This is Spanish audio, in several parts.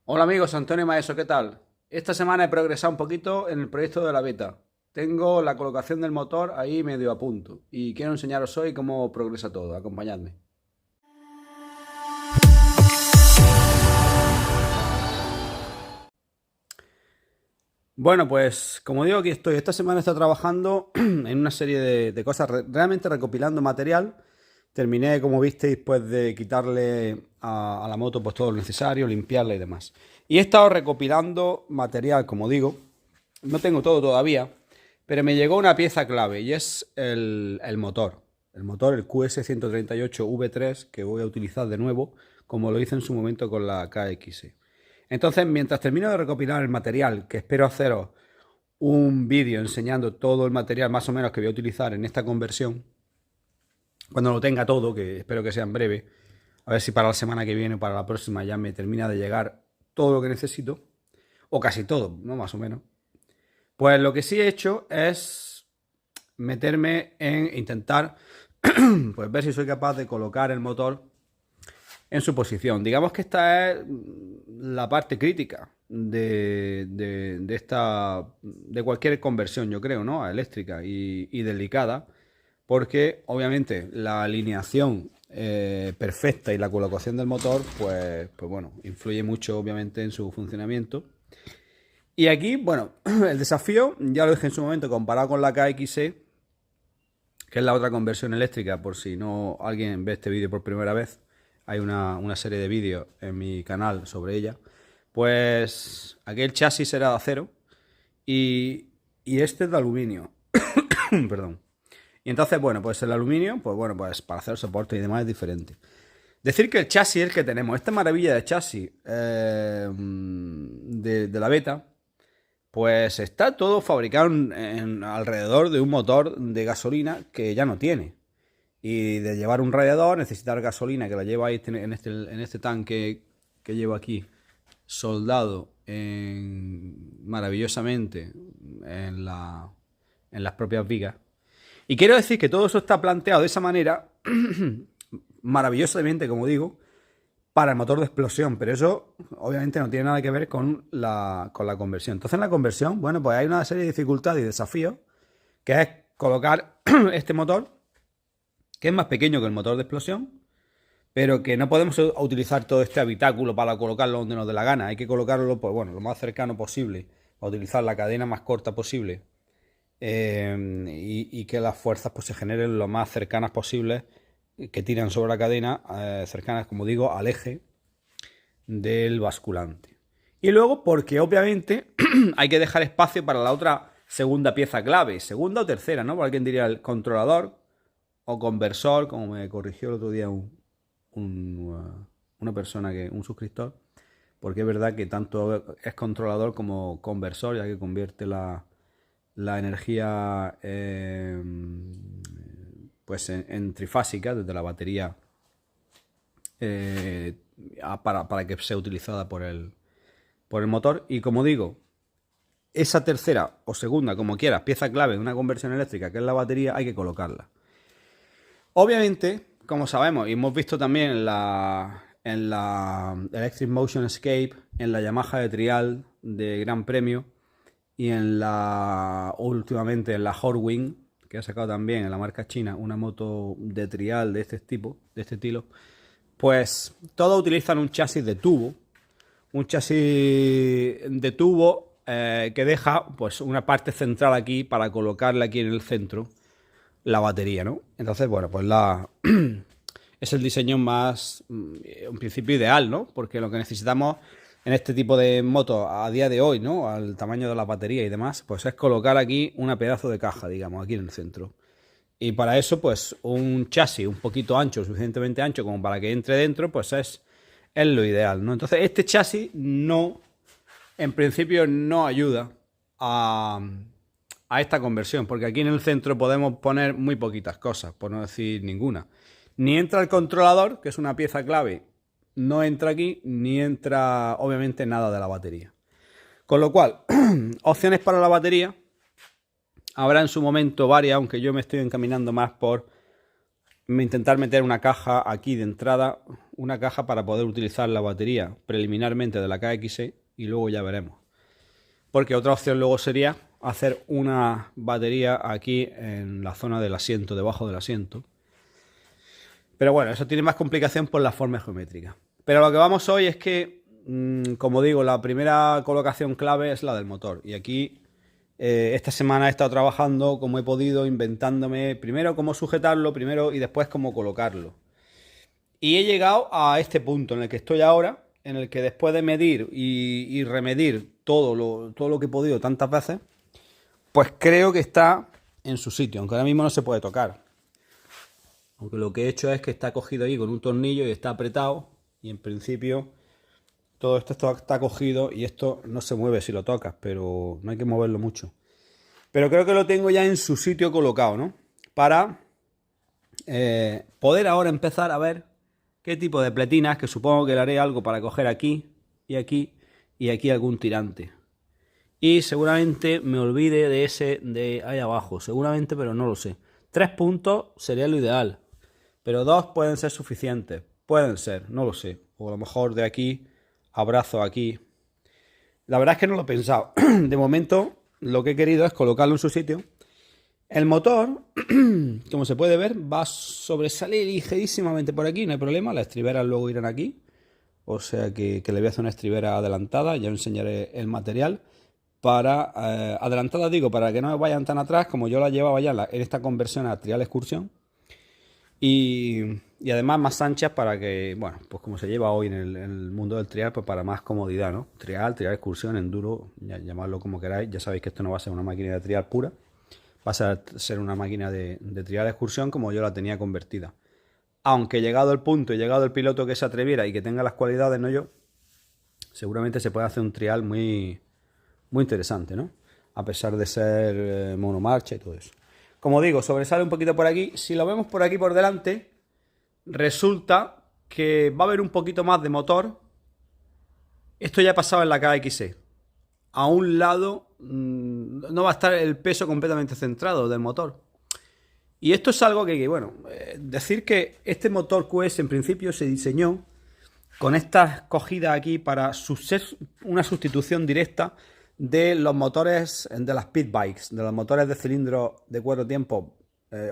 Hola amigos, Antonio Maeso, ¿qué tal? Esta semana he progresado un poquito en el proyecto de la beta. Tengo la colocación del motor ahí medio a punto y quiero enseñaros hoy cómo progresa todo. Acompañadme. Bueno, pues como digo, aquí estoy. Esta semana he estado trabajando en una serie de cosas, realmente recopilando material. Terminé, como visteis, pues de quitarle a la moto pues todo lo necesario, limpiarla y demás. Y he estado recopilando material, como digo. No tengo todo todavía, pero me llegó una pieza clave y es el motor. El motor, el QS138V3, que voy a utilizar de nuevo, como lo hice en su momento con la KX. Entonces, mientras termino de recopilar el material, que espero haceros un vídeo enseñando todo el material más o menos que voy a utilizar en esta conversión, cuando lo tenga todo, que espero que sea en breve, a ver si para la semana que viene o para la próxima ya me termina de llegar todo lo que necesito, o casi todo, ¿no? Más o menos. Pues lo que sí he hecho es meterme en intentar pues ver si soy capaz de colocar el motor en su posición. Digamos que esta es la parte crítica de esta de cualquier conversión, yo creo, ¿no? A eléctrica y delicada, porque obviamente la alineación perfecta y la colocación del motor, pues bueno, influye mucho obviamente en su funcionamiento. Y aquí, bueno, el desafío, ya lo dije en su momento, comparado con la KXE, que es la otra conversión eléctrica, por si no alguien ve este vídeo por primera vez, hay una serie de vídeos en mi canal sobre ella. Pues aquel chasis era de acero y este es de aluminio. Perdón. Y entonces, bueno, pues el aluminio, pues bueno, pues para hacer soporte y demás es diferente. Decir que el chasis es el que tenemos, esta maravilla de chasis de la beta, pues está todo fabricado alrededor de un motor de gasolina que ya no tiene. Y de llevar un radiador, necesitar gasolina que la lleva ahí en este tanque que llevo aquí, soldado maravillosamente en las propias vigas. Y quiero decir que todo eso está planteado de esa manera, maravillosamente, como digo, para el motor de explosión, pero eso obviamente no tiene nada que ver con la conversión. Entonces en la conversión, bueno, pues hay una serie de dificultades y desafíos, que es colocar este motor, que es más pequeño que el motor de explosión, pero que no podemos utilizar todo este habitáculo para colocarlo donde nos dé la gana. Hay que colocarlo, pues bueno, lo más cercano posible, para utilizar la cadena más corta posible, y que las fuerzas pues se generen lo más cercanas posibles, que tiran sobre la cadena, cercanas, como digo, al eje del basculante. Y luego, porque obviamente hay que dejar espacio para la otra segunda pieza clave, segunda o tercera, ¿no? Porque alguien diría el controlador o conversor, como me corrigió el otro día una persona, un suscriptor, porque es verdad que tanto es controlador como conversor, ya que convierte la energía pues en trifásica desde la batería, eh, para que sea utilizada por el motor. Y como digo, esa tercera o segunda, como quieras, pieza clave de una conversión eléctrica, que es la batería, hay que colocarla. Obviamente, como sabemos, y hemos visto también en la Electric Motion Escape, en la Yamaha de Trial de Gran Premio y últimamente en la Horwing, que ha sacado también en la marca china una moto de trial de este tipo, de este estilo, pues todos utilizan un chasis de tubo, que deja pues una parte central aquí para colocarle aquí en el centro la batería, ¿no? Entonces, bueno, pues es el diseño más, un principio ideal, ¿no? Porque lo que necesitamos en este tipo de motos a día de hoy, ¿no? Al tamaño de la batería y demás, pues es colocar aquí una pedazo de caja, digamos, aquí en el centro. Y para eso, pues un chasis un poquito ancho, suficientemente ancho como para que entre dentro, pues es lo ideal, ¿no? Entonces, este chasis no, en principio, no ayuda a esta conversión, porque aquí en el centro podemos poner muy poquitas cosas, por no decir ninguna. Ni entra el controlador, que es una pieza clave, no entra aquí, ni entra obviamente nada de la batería. Con lo cual, opciones para la batería habrá en su momento varias, aunque yo me estoy encaminando más por intentar meter una caja aquí de entrada, una caja para poder utilizar la batería preliminarmente de la KX6 y luego ya veremos. Porque otra opción luego sería hacer una batería aquí en la zona del asiento, debajo del asiento. Pero bueno, eso tiene más complicación por la forma geométrica. Pero lo que vamos hoy es que, como digo, la primera colocación clave es la del motor. Y aquí, esta semana he estado trabajando como he podido, inventándome primero cómo sujetarlo, primero y después cómo colocarlo. Y he llegado a este punto en el que estoy ahora, en el que después de medir y remedir todo lo que he podido tantas veces, pues creo que está en su sitio, aunque ahora mismo no se puede tocar. Aunque lo que he hecho es que está cogido ahí con un tornillo y está apretado. Y en principio todo esto está cogido y esto no se mueve si lo tocas, pero no hay que moverlo mucho. Pero creo que lo tengo ya en su sitio colocado, ¿no? Para poder ahora empezar a ver qué tipo de pletinas, que supongo que le haré algo para coger aquí y aquí y aquí algún tirante. Y seguramente me olvide de ese de ahí abajo, seguramente, pero no lo sé. 3 puntos sería lo ideal, pero 2 pueden ser suficientes. Pueden ser, no lo sé. O a lo mejor de aquí, abrazo aquí. La verdad es que no lo he pensado. De momento, lo que he querido es colocarlo en su sitio. El motor, como se puede ver, va a sobresalir ligerísimamente por aquí, no hay problema. Las estriberas luego irán aquí. O sea que le voy a hacer una estribera adelantada. Ya os enseñaré el material. Para adelantada digo, para que no me vayan tan atrás como yo la llevaba ya en esta conversión a trial excursión. Y además más anchas para que, bueno, pues como se lleva hoy en el mundo del trial, pues para más comodidad, ¿no? Trial excursión, enduro, llamadlo como queráis. Ya sabéis que esto no va a ser una máquina de trial pura. Va a ser una máquina de trial excursión como yo la tenía convertida. Aunque llegado el punto y llegado el piloto que se atreviera y que tenga las cualidades, no yo, seguramente se puede hacer un trial muy interesante, ¿no? A pesar de ser monomarcha y todo eso. Como digo, sobresale un poquito por aquí. Si lo vemos por aquí por delante, resulta que va a haber un poquito más de motor. Esto ya ha pasado en la KX6. A un lado no va a estar el peso completamente centrado del motor. Y esto es algo que bueno, decir que este motor QS en principio se diseñó con estas cogidas aquí para ser una sustitución directa de los motores de las pit bikes, de los motores de cilindro de 4 tiempos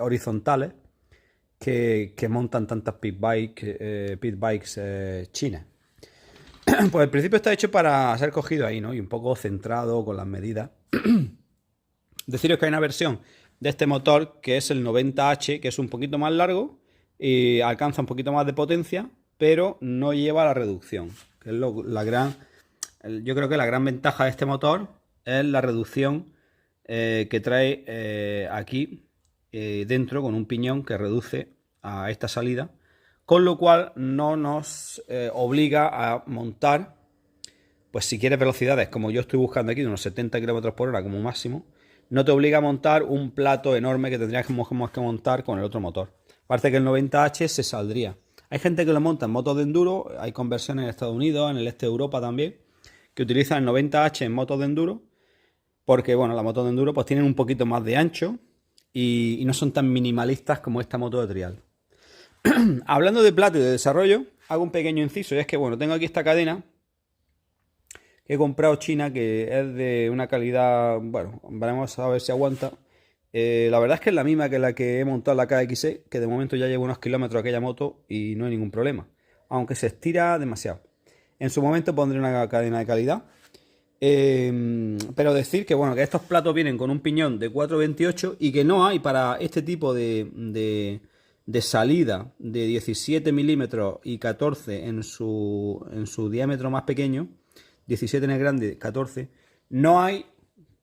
horizontales que montan tantas pit bikes chinas. Pues al principio está hecho para ser cogido ahí, ¿no? Y un poco centrado con las medidas. Deciros que hay una versión de este motor que es el 90H, que es un poquito más largo y alcanza un poquito más de potencia, pero no lleva la reducción, que es yo creo que la gran ventaja de este motor es la reducción que trae aquí dentro con un piñón que reduce a esta salida, con lo cual no nos obliga a montar, pues si quieres velocidades como yo estoy buscando aquí de unos 70 km por hora como máximo, no te obliga a montar un plato enorme que tendrías que montar con el otro motor. Parece que el 90H se saldría. Hay gente que lo monta en motos de enduro, hay conversiones en Estados Unidos, en el este de Europa también, que utilizan el 90H en motos de enduro, porque bueno, las motos de enduro pues tienen un poquito más de ancho y no son tan minimalistas como esta moto de trial. Hablando de plato y de desarrollo, hago un pequeño inciso, y es que bueno, tengo aquí esta cadena que he comprado china, que es de una calidad, bueno, veremos a ver si aguanta. La verdad es que es la misma que la que he montado en la KX6, que de momento ya llevo unos kilómetros aquella moto y no hay ningún problema, aunque se estira demasiado. En su momento pondré una cadena de calidad. Pero decir que bueno, que estos platos vienen con un piñón de 4,28 y que no hay para este tipo de salida de 17 milímetros y 14 en su diámetro más pequeño, 17 en el grande, 14, no hay,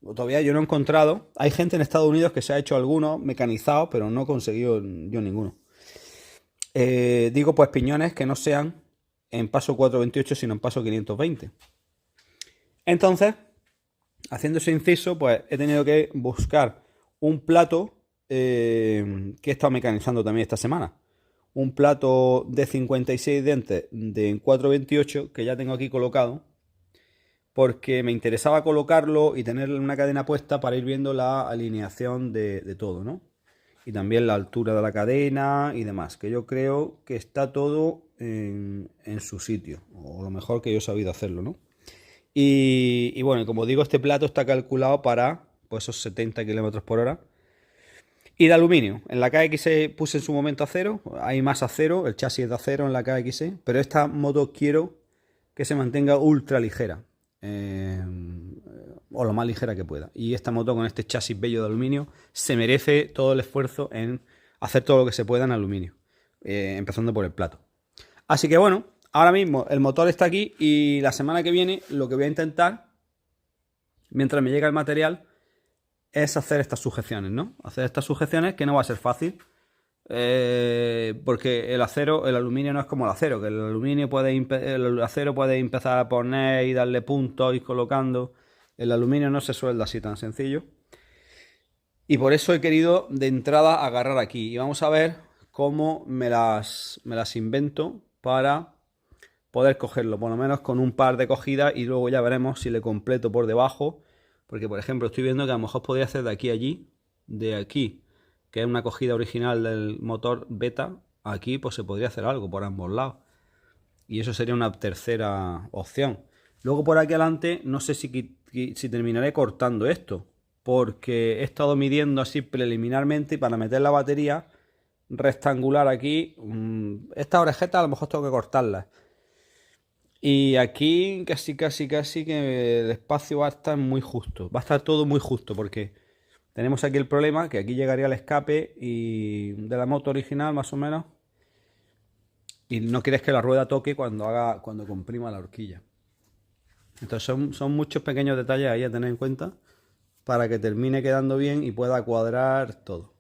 todavía yo no he encontrado. Hay gente en Estados Unidos que se ha hecho algunos mecanizados, pero no he conseguido yo ninguno. Digo pues piñones que no sean en paso 428 sino en paso 520. Entonces, haciendo ese inciso, pues he tenido que buscar un plato que he estado mecanizando también esta semana. Un plato de 56 dientes de 428 que ya tengo aquí colocado, porque me interesaba colocarlo y tener una cadena puesta para ir viendo la alineación de todo, ¿no? y también la altura de la cadena y demás, que yo creo que está todo en su sitio, o lo mejor que yo he sabido hacerlo, ¿no? Y bueno, como digo, este plato está calculado para pues, esos 70 kilómetros por hora. Y de aluminio. En la KXE puse en su momento acero, hay más acero, el chasis es de acero en la KXE, pero esta moto quiero que se mantenga ultra ligera, o lo más ligera que pueda. Y esta moto con este chasis bello de aluminio se merece todo el esfuerzo en hacer todo lo que se pueda en aluminio, empezando por el plato. Así que bueno, ahora mismo el motor está aquí y la semana que viene lo que voy a intentar, mientras me llega el material, es hacer estas sujeciones, ¿no? Hacer estas sujeciones que no va a ser fácil. Porque el acero, el aluminio no es como el acero, que el acero puede empezar a poner y darle puntos, ir colocando. El aluminio no se suelda así tan sencillo. Y por eso he querido de entrada agarrar aquí. Y vamos a ver cómo me las invento para poder cogerlo, por lo menos con un par de cogidas, y luego ya veremos si le completo por debajo. Porque, por ejemplo, estoy viendo que a lo mejor podría hacer de aquí a allí, de aquí, que es una cogida original del motor beta, aquí pues se podría hacer algo por ambos lados. Y eso sería una tercera opción. Luego por aquí adelante no sé si terminaré cortando esto, porque he estado midiendo así preliminarmente y para meter la batería rectangular aquí, estas orejetas a lo mejor tengo que cortarlas. Y aquí casi que el espacio va a estar muy justo. Va a estar todo muy justo porque tenemos aquí el problema que aquí llegaría el escape de la moto original más o menos. Y no quieres que la rueda toque cuando comprima la horquilla. Entonces son muchos pequeños detalles ahí a tener en cuenta para que termine quedando bien y pueda cuadrar todo.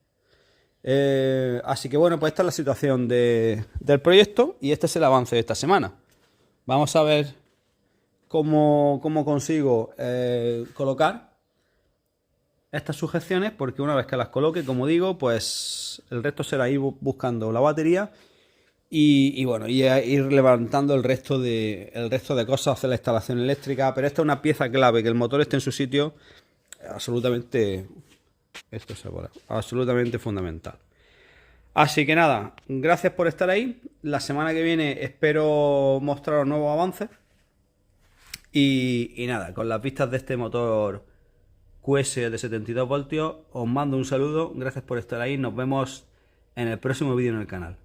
Así que bueno, pues esta es la situación del proyecto y este es el avance de esta semana. Vamos a ver cómo consigo colocar estas sujeciones, porque una vez que las coloque, como digo, pues el resto será ir buscando la batería y bueno, y ir levantando el resto de cosas, hacer la instalación eléctrica. Pero esta es una pieza clave, que el motor esté en su sitio, absolutamente, absolutamente fundamental. Así que nada, gracias por estar ahí. La semana que viene espero mostraros nuevos avances. Y nada, con las vistas de este motor QS de 72 voltios, os mando un saludo. Gracias por estar ahí. Nos vemos en el próximo vídeo en el canal.